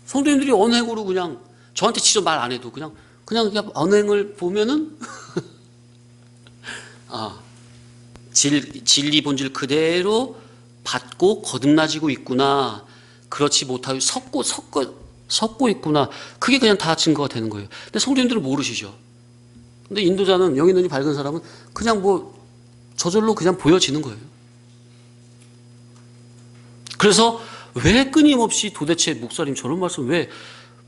성도님들이 언행으로 그냥 저한테 직접 말 안 해도 그냥 언행을 보면은 진리 본질 그대로 받고 거듭나지고 있구나. 그렇지 못하고 섞고 있구나. 그게 그냥 다 증거가 되는 거예요. 근데 성도님들은 모르시죠. 근데 인도자는 영의 눈이 밝은 사람은 그냥 저절로 그냥 보여지는 거예요. 그래서 왜 끊임없이 도대체 목사님 저런 말씀 왜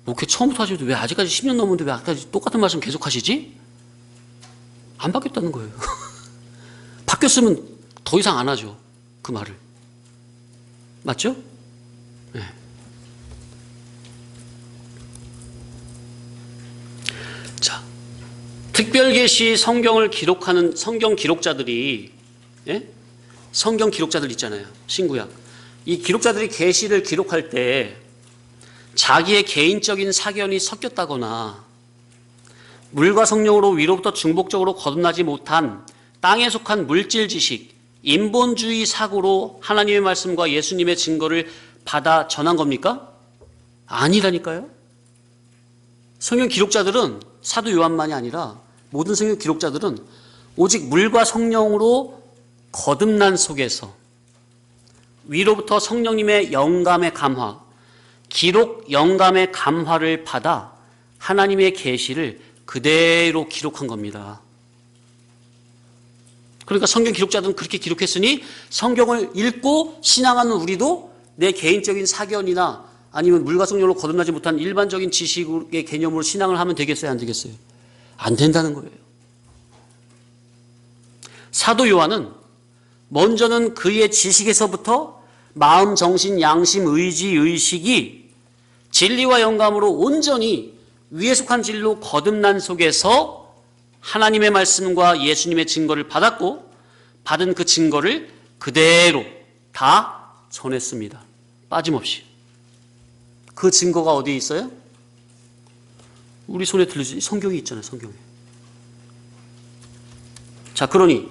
목회 처음부터 하시도 왜 아직까지 10년 넘었는데 왜 아직까지 똑같은 말씀 계속 하시지? 안 바뀌었다는 거예요. 바뀌었으면 더 이상 안 하죠. 그 말을. 맞죠? 네. 자, 특별계시 성경을 기록하는 성경 기록자들이, 예? 성경 기록자들 있잖아요. 신구약. 이 기록자들이 계시를 기록할 때 자기의 개인적인 사견이 섞였다거나 물과 성령으로 위로부터 중복적으로 거듭나지 못한 땅에 속한 물질 지식, 인본주의 사고로 하나님의 말씀과 예수님의 증거를 받아 전한 겁니까? 아니라니까요. 성경 기록자들은 사도 요한만이 아니라 모든 성경 기록자들은 오직 물과 성령으로 거듭난 속에서 위로부터 성령님의 영감의 감화, 기록 영감의 감화를 받아 하나님의 계시를 그대로 기록한 겁니다. 그러니까 성경 기록자들은 그렇게 기록했으니 성경을 읽고 신앙하는 우리도 내 개인적인 사견이나 아니면 물과 성령으로 거듭나지 못한 일반적인 지식의 개념으로 신앙을 하면 되겠어요? 안 되겠어요? 안 된다는 거예요. 사도 요한은 먼저는 그의 지식에서부터 마음, 정신, 양심, 의지, 의식이 진리와 영감으로 온전히 위에 속한 진리로 거듭난 속에서 하나님의 말씀과 예수님의 증거를 받았고 받은 그 증거를 그대로 다 전했습니다. 빠짐없이. 그 증거가 어디에 있어요? 우리 손에 들리지 성경이 있잖아요. 성경에. 자, 그러니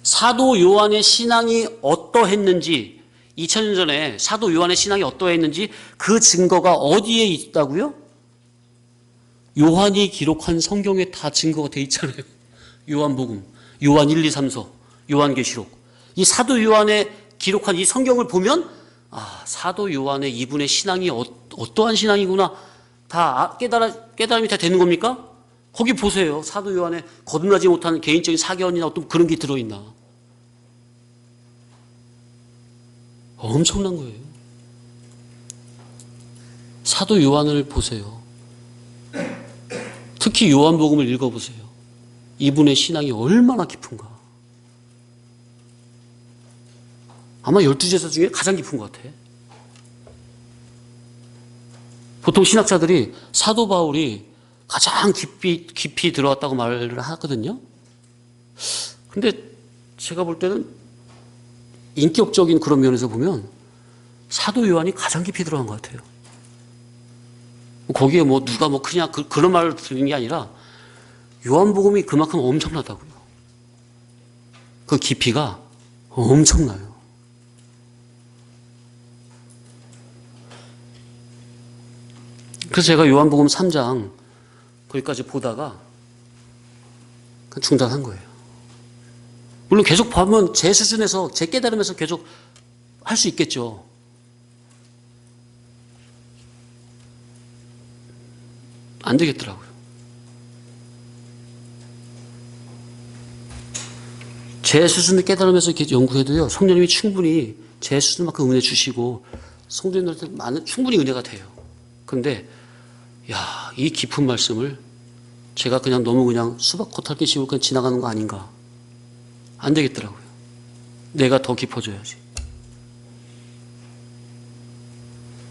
사도 요한의 신앙이 어떠했는지 2000년 전에 사도 요한의 신앙이 어떠했는지 그 증거가 어디에 있다고요? 요한이 기록한 성경에 다 증거가 돼 있잖아요. 요한복음, 요한 1, 2, 3서, 요한계시록. 이 사도 요한의 기록한 이 성경을 보면 사도 요한의 이분의 신앙이 어떠한 신앙이구나 다 깨달음이 다 되는 겁니까? 거기 보세요. 사도 요한의 거듭나지 못한 개인적인 사견이나 어떤 그런 게 들어있나. 엄청난 거예요. 사도 요한을 보세요. 특히 요한복음을 읽어보세요. 이분의 신앙이 얼마나 깊은가. 아마 12제자 중에 가장 깊은 것 같아. 보통 신학자들이 사도 바울이 가장 깊이 들어왔다고 말을 하거든요. 근데 제가 볼 때는 인격적인 그런 면에서 보면 사도 요한이 가장 깊이 들어간 것 같아요. 거기에 누가 크냐 그런 말을 드리는 게 아니라 요한복음이 그만큼 엄청나다고요. 그 깊이가 엄청나요. 그래서 제가 요한복음 3장 거기까지 보다가 중단한 거예요. 물론 계속 보면 제 수준에서 제 깨달음에서 계속 할 수 있겠죠. 안 되겠더라고요. 제 수준을 깨달으면서 이렇게 연구해도요, 성령님이 충분히 제 수준만큼 은혜 주시고 성도님들한테 충분히 은혜가 돼요. 그런데 이 깊은 말씀을 제가 그냥 너무 그냥 수박 겉핥기 식으로 그냥 지나가는 거 아닌가. 안 되겠더라고요. 내가 더 깊어져야지.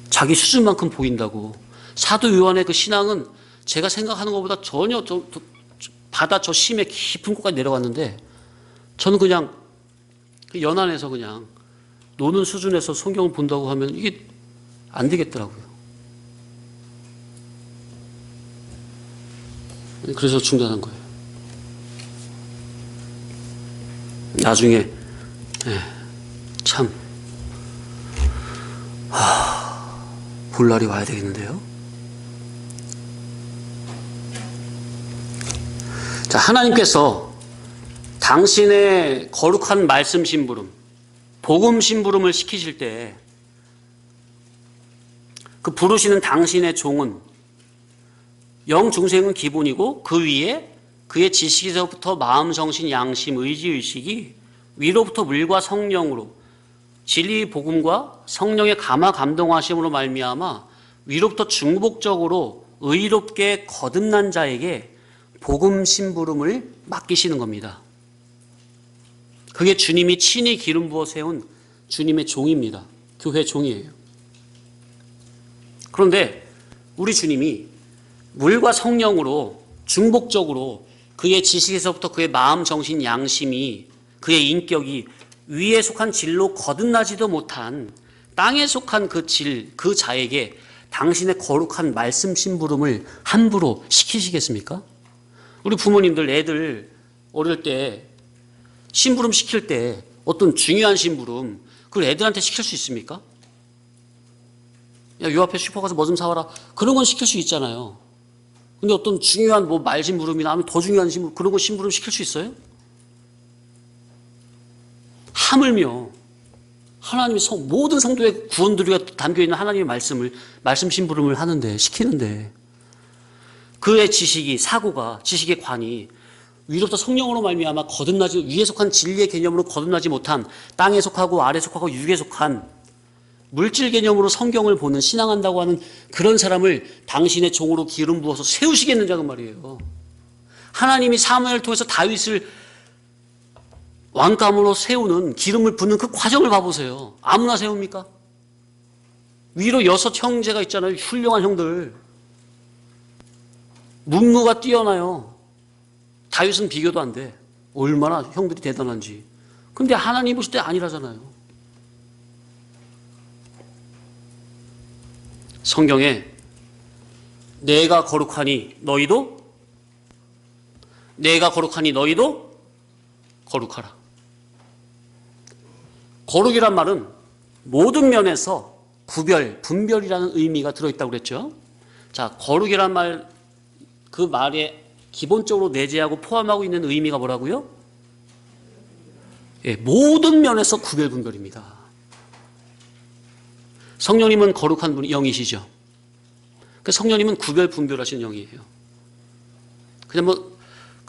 자기 수준만큼 보인다고. 사도 요한의 그 신앙은 제가 생각하는 것보다 전혀 바다 저 심해 깊은 곳까지 내려갔는데, 저는 그냥 연안에서 그냥 노는 수준에서 성경을 본다고 하면 이게 안 되겠더라고요. 그래서 중단한 거예요. 나중에 참 볼 날이 와야 되겠는데요. 자, 하나님께서 당신의 거룩한 말씀 심부름, 복음 심부름을 시키실 때 그 부르시는 당신의 종은 영중생은 기본이고 그 위에 그의 지식에서부터 마음, 정신, 양심, 의지, 의식이 위로부터 물과 성령으로 진리 복음과 성령의 감화 감동하심으로 말미암아 위로부터 중복적으로 의롭게 거듭난 자에게 복음 심부름을 맡기시는 겁니다. 그게 주님이 친히 기름 부어 세운 주님의 종입니다. 교회 종이에요. 그런데 우리 주님이 물과 성령으로 중복적으로 그의 지식에서부터 그의 마음, 정신, 양심이, 그의 인격이 위에 속한 질로 거듭나지도 못한 땅에 속한 그 자에게 당신의 거룩한 말씀 심부름을 함부로 시키시겠습니까? 우리 부모님들 애들 어릴 때 심부름 시킬 때 어떤 중요한 심부름 그걸 애들한테 시킬 수 있습니까? 야, 요 앞에 슈퍼 가서 뭐 좀 사와라. 그런 건 시킬 수 있잖아요. 근데 어떤 중요한 말 심부름이나 아니면 더 중요한 심부름, 그런 거 심부름 시킬 수 있어요? 하물며 하나님의 모든 성도의 구원들이 담겨있는 하나님의 말씀 심부름을 하는데, 시키는데 그의 지식이, 사고가, 지식의 관이 위로부터 성령으로 말미암아 거듭나지, 위에 속한 진리의 개념으로 거듭나지 못한 땅에 속하고 아래 속하고 육에 속한 물질 개념으로 성경을 보는, 신앙한다고 하는 그런 사람을 당신의 종으로 기름 부어서 세우시겠느냐고 말이에요. 하나님이 사무엘을 통해서 다윗을 왕감으로 세우는, 기름을 붓는 그 과정을 봐보세요. 아무나 세웁니까? 위로 6 형제가 있잖아요. 훌륭한 형들. 문무가 뛰어나요. 다윗은 비교도 안 돼. 얼마나 형들이 대단한지. 근데 하나님 보실 때 아니라잖아요. 성경에 내가 거룩하니 너희도 거룩하라. 거룩이란 말은 모든 면에서 분별이라는 의미가 들어있다고 그랬죠. 자, 거룩이란 말, 그 말에 기본적으로 내재하고 포함하고 있는 의미가 뭐라고요? 모든 면에서 구별분별입니다. 성령님은 거룩한 영이시죠. 그 성령님은 구별분별하시는 영이에요. 그냥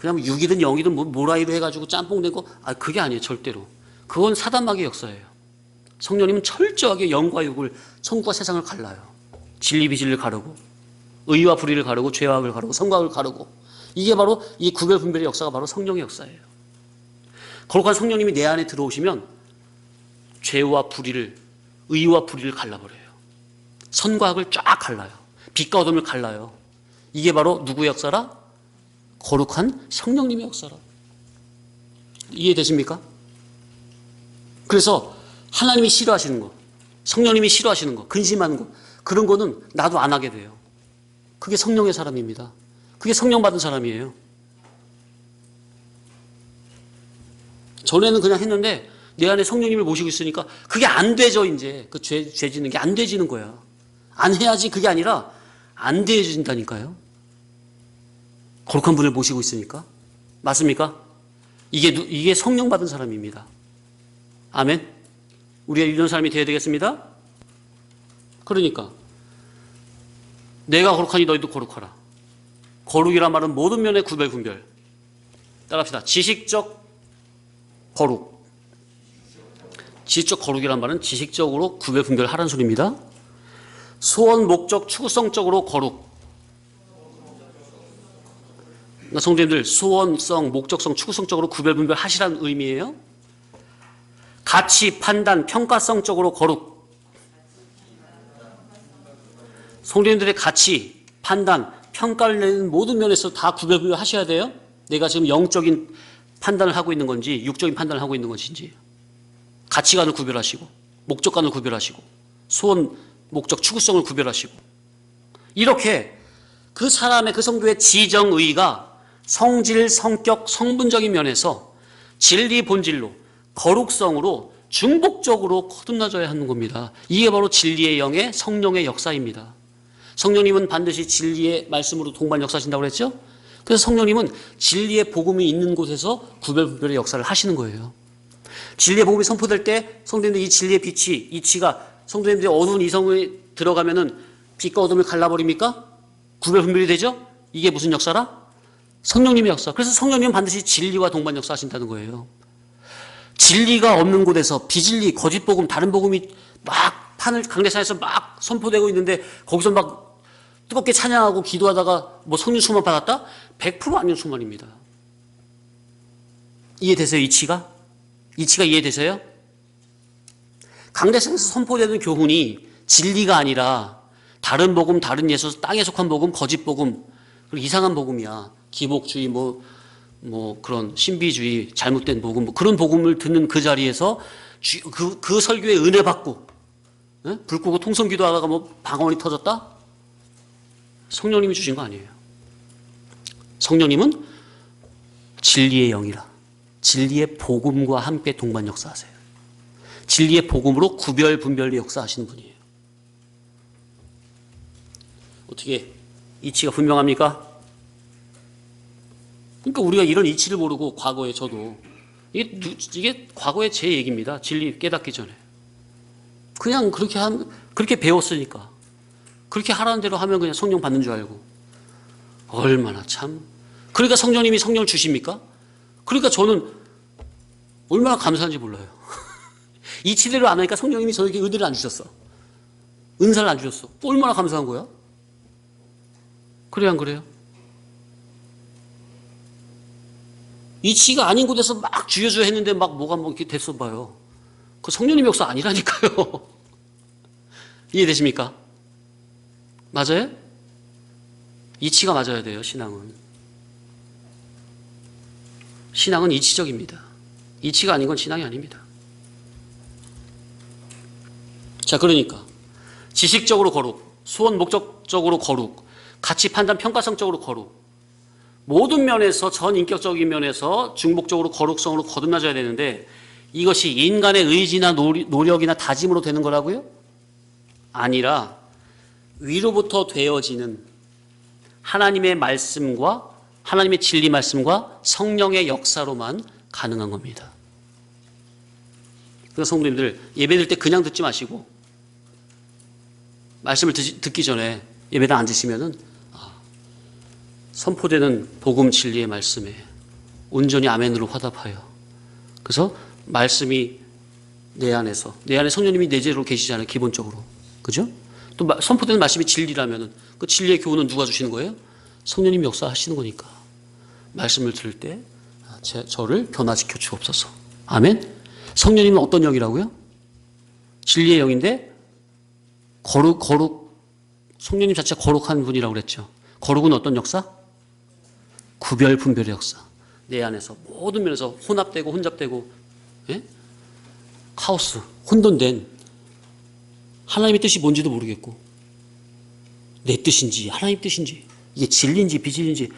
6이든 0이든 모라이로 해가지고 짬뽕 된 거, 그게 아니에요. 절대로. 그건 사단마귀의 역사예요. 성령님은 철저하게 영과 육을, 천국과 세상을 갈라요. 진리 비진리를 가르고, 의와 불의를 가르고, 죄와 악을 가르고, 선과 악을 가르고. 이게 바로 이 구별 분별의 역사가 바로 성령의 역사예요. 거룩한 성령님이 내 안에 들어오시면 죄와 불의를, 의와 불의를 갈라버려요. 선과 악을 쫙 갈라요. 빛과 어둠을 갈라요. 이게 바로 누구의 역사라? 거룩한 성령님의 역사라. 이해되십니까? 그래서 하나님이 싫어하시는 거, 성령님이 싫어하시는 거, 근심하는 거, 그런 거는 나도 안 하게 돼요. 그게 성령의 사람입니다. 그게 성령 받은 사람이에요. 전에는 그냥 했는데 내 안에 성령님을 모시고 있으니까 그게 안 되죠. 이제 그 죄 짓는 게 안 되지는 거야. 안 해야지, 그게 아니라 안 되어진다니까요. 거룩한 분을 모시고 있으니까. 맞습니까? 이게 성령 받은 사람입니다. 아멘. 우리가 이런 사람이 되어야 되겠습니다. 그러니까 내가 거룩하니 너희도 거룩하라. 거룩이란 말은 모든 면의 구별 분별. 따라합시다. 지식적, 거룩. 지식적 거룩이란 말은 지식적으로 구별 분별하라는 소리입니다. 소원, 목적, 추구성적으로 거룩. 그러니까 성도님들 소원성, 목적성, 추구성적으로 구별 분별하시라는 의미예요. 가치, 판단, 평가성적으로 거룩. 성도님들의 가치, 판단, 평가를 내는 모든 면에서 다 구별 분별하셔야 돼요. 내가 지금 영적인 판단을 하고 있는 건지 육적인 판단을 하고 있는 것인지. 가치관을 구별하시고 목적관을 구별하시고 소원, 목적, 추구성을 구별하시고 이렇게 그 사람의 그 성도의 지정의가 성질, 성격, 성분적인 면에서 진리 본질로 거룩성으로 중복적으로 거듭나져야 하는 겁니다. 이게 바로 진리의 영의 성령의 역사입니다. 성령님은 반드시 진리의 말씀으로 동반 역사하신다고 그랬죠? 그래서 성령님은 진리의 복음이 있는 곳에서 구별 분별의 역사를 하시는 거예요. 진리의 복음이 선포될 때 성도님들 이 진리의 빛이 이치가 성도님들의 어두운 이성에 들어가면은 빛과 어둠을 갈라버립니까? 구별 분별이 되죠? 이게 무슨 역사라? 성령님의 역사. 그래서 성령님은 반드시 진리와 동반 역사하신다는 거예요. 진리가 없는 곳에서 비진리, 거짓 복음, 다른 복음이 막 강대상에서 막 선포되고 있는데 거기서 막 뜨겁게 찬양하고 기도하다가 뭐 성령 충만 받았다? 100% 아닌 충만입니다. 이해되세요? 이치가 이해되세요? 강대상에서 선포되는 교훈이 진리가 아니라 다른 복음, 다른 예수, 땅에 속한 복음, 거짓 복음, 그리고 이상한 복음이야. 기복주의, 그런 신비주의, 잘못된 복음, 그런 복음을 듣는 그 자리에서 그 설교에 은혜 받고, 불 끄고 통성 기도하다가 방언이 터졌다? 성령님이 주신 거 아니에요. 성령님은 진리의 영이라. 진리의 복음과 함께 동반 역사하세요. 진리의 복음으로 구별 분별로 역사하시는 분이에요. 어떻게 이치가 분명합니까? 그러니까 우리가 이런 이치를 모르고 과거에 저도 이게 과거에 제 얘기입니다. 진리 깨닫기 전에 그냥 그렇게 배웠으니까 그렇게 하라는 대로 하면 그냥 성령 받는 줄 알고 얼마나 참 그러니까 성령님이 성령을 주십니까? 그러니까 저는 얼마나 감사한지 몰라요. 이치대로 안 하니까 성령님이 저에게 은혜를 안 주셨어. 은사를 안 주셨어. 얼마나 감사한 거야? 그래요, 안 그래요? 이치가 아닌 곳에서 막 주여주여 했는데 막 뭐가 이렇게 됐어 봐요. 그 성령님의 역사 아니라니까요. 이해되십니까? 맞아요? 이치가 맞아야 돼요, 신앙은. 신앙은 이치적입니다. 이치가 아닌 건 신앙이 아닙니다. 자, 그러니까 지식적으로 거룩, 소원 목적적으로 거룩, 가치 판단 평가성적으로 거룩, 모든 면에서 전인격적인 면에서 중복적으로 거룩성으로 거듭나져야 되는데 이것이 인간의 의지나 노력이나 다짐으로 되는 거라고요? 아니라 위로부터 되어지는 하나님의 말씀과 하나님의 진리 말씀과 성령의 역사로만 가능한 겁니다. 그래서 성도님들 예배드릴 때 그냥 듣지 마시고 말씀을 듣기 전에 예배당 앉으시면은 선포되는 복음 진리의 말씀에 온전히 아멘으로 화답하여 그래서 말씀이 내 안에 성령님이 내재로 계시잖아요. 기본적으로. 그죠? 또 선포되는 말씀이 진리라면은 그 진리의 교훈은 누가 주시는 거예요? 성령님이 역사하시는 거니까. 말씀을 들을 때 저를 변화시켜 주옵소서. 아멘. 성령님은 어떤 영이라고요? 진리의 영인데 거룩 성령님 자체가 거룩한 분이라고 그랬죠. 거룩은 어떤 역사? 구별 분별의 역사. 내 안에서 모든 면에서 혼합되고 혼잡되고 카오스, 혼돈된 하나님의 뜻이 뭔지도 모르겠고 내 뜻인지 하나님 뜻인지 이게 진리인지 비진리인지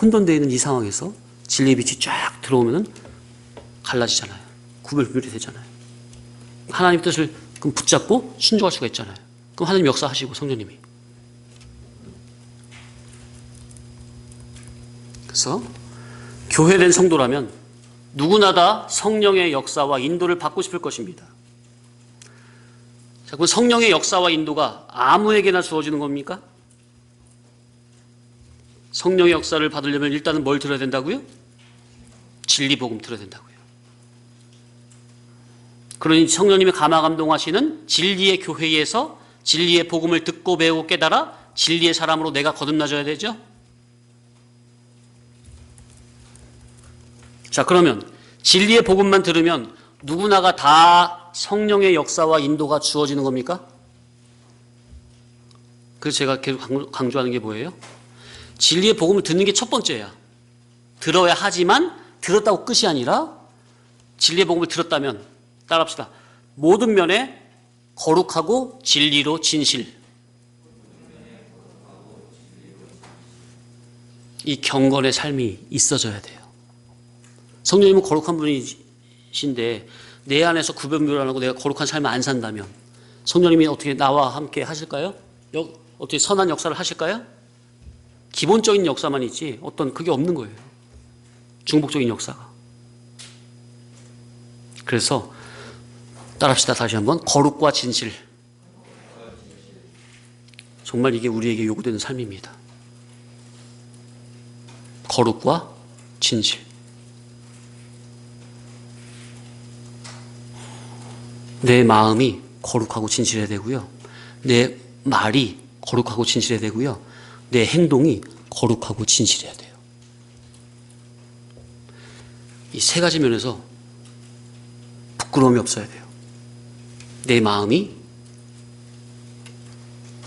혼돈되어 있는 이 상황에서 진리의 빛이 쫙 들어오면 갈라지잖아요. 구별 분별이 되잖아요. 하나님의 뜻을 그럼 붙잡고 순종할 수가 있잖아요. 그럼 하나님 역사하시고 성령님이. 그래서 교회된 성도라면 누구나 다 성령의 역사와 인도를 받고 싶을 것입니다. 자, 그럼 성령의 역사와 인도가 아무에게나 주어지는 겁니까? 성령의 역사를 받으려면 일단은 뭘 들어야 된다고요? 진리 복음 들어야 된다고요. 그러니 성령님이 감화 감동하시는 진리의 교회에서 진리의 복음을 듣고 배우고 깨달아 진리의 사람으로 내가 거듭나줘야 되죠. 자, 그러면 진리의 복음만 들으면 누구나가 다 성령의 역사와 인도가 주어지는 겁니까? 그래서 제가 계속 강조하는 게 뭐예요? 진리의 복음을 듣는 게 첫 번째야. 들어야 하지만 들었다고 끝이 아니라 진리의 복음을 들었다면 따라합시다. 모든 면에 거룩하고 진리로 진실. 이 경건의 삶이 있어져야 돼요. 성령님은 거룩한 분이신데 내 안에서 구별을 안 하고 내가 거룩한 삶을 안 산다면 성령님이 어떻게 나와 함께 하실까요? 어떻게 선한 역사를 하실까요? 기본적인 역사만 있지 어떤 그게 없는 거예요. 중복적인 역사가. 그래서 따라합시다. 다시 한번. 거룩과 진실. 정말 이게 우리에게 요구되는 삶입니다. 거룩과 진실. 내 마음이 거룩하고 진실해야 되고요. 내 말이 거룩하고 진실해야 되고요. 내 행동이 거룩하고 진실해야 돼요. 이 세 가지 면에서 부끄러움이 없어야 돼요. 내 마음이,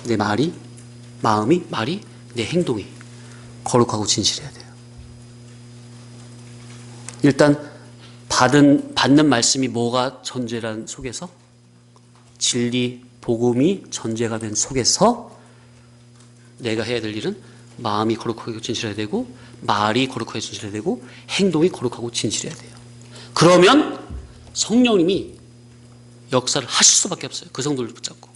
내 말이, 마음이, 말이, 내 행동이 거룩하고 진실해야 돼요. 일단 받는 말씀이 뭐가 전제란 속에서? 진리, 복음이 전제가 된 속에서 내가 해야 될 일은 마음이 거룩하고 진실해야 되고 말이 거룩하고 진실해야 되고 행동이 거룩하고 진실해야 돼요. 그러면 성령님이 역사를 하실 수밖에 없어요. 그 성도를 붙잡고.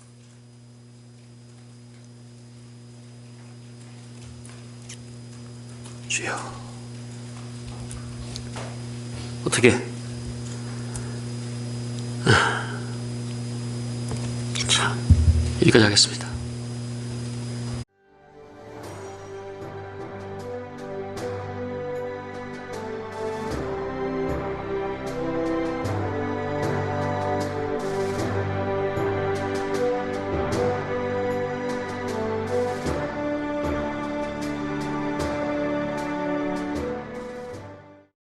주여. 어떻게? 자, 여기까지 하겠습니다.